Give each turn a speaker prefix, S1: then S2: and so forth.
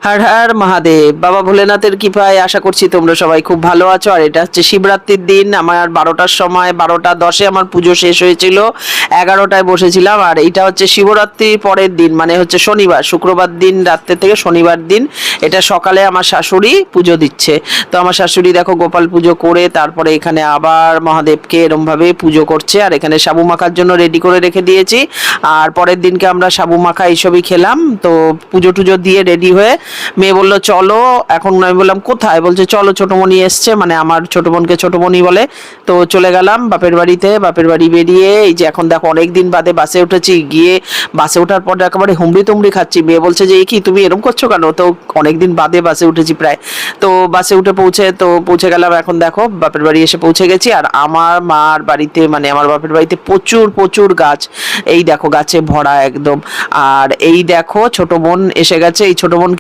S1: হর হর মহাদেব। বাবা ভোলেনাথের কৃপায় আশা করছি তোমরা সবাই খুব ভালো আছো। আর এটা হচ্ছে শিবরাত্রির দিন। আমার 12টার সময় 12:10-এ আমার পুজো শেষ হয়েছিল, 11টায় বসেছিলাম। আর এটা হচ্ছে শিবরাত্রির পরের দিন, মানে হচ্ছে শনিবার, শুক্রবার দিন রাত্রে থেকে শনিবার দিন এটা সকালে আমার শাশুড়ি পুজো দিচ্ছে। তো আমার শাশুড়ি দেখো গোপাল পুজো করে তারপরে এখানে আবার মহাদেবকে এরমভাবে পুজো করছে। আর এখানে সাবু মাখার জন্য রেডি করে রেখে দিয়েছি। আর পরের দিনকে আমরা সাবু মাখা এইসবই খেলাম। তো পুজো টুজো দিয়ে রেডি হয়ে মেয়ে বললো চলো। এখন আমি বললাম কোথায়? বলছে চলো, ছোটমণি এসছে, মানে আমার ছোট বোনকে ছোটমণি বলে। তো চলে গেলাম বাপের বাড়িতে। বাপের বাড়ি বেরিয়ে এই যে এখন দেখো অনেকদিন বাদে বাসে উঠেছি। গিয়ে বাসে ওঠার পর একেবারে হুমড়ি তুমড়ি খাচ্ছি। মেয়ে বলছে যে কি তুমি এরকম করছো কেন? তো অনেকদিন বাদে বাসে উঠেছি প্রায়। তো বাসে উঠে পৌঁছে গেলাম। এখন দেখো বাপের বাড়ি এসে পৌঁছে গেছি। আর আমার মার বাড়িতে, মানে আমার বাপের বাড়িতে প্রচুর প্রচুর গাছ। এই দেখো গাছে ভরা একদম। আর এই দেখো ছোট বোন এসে গেছে। এই ছোট বোন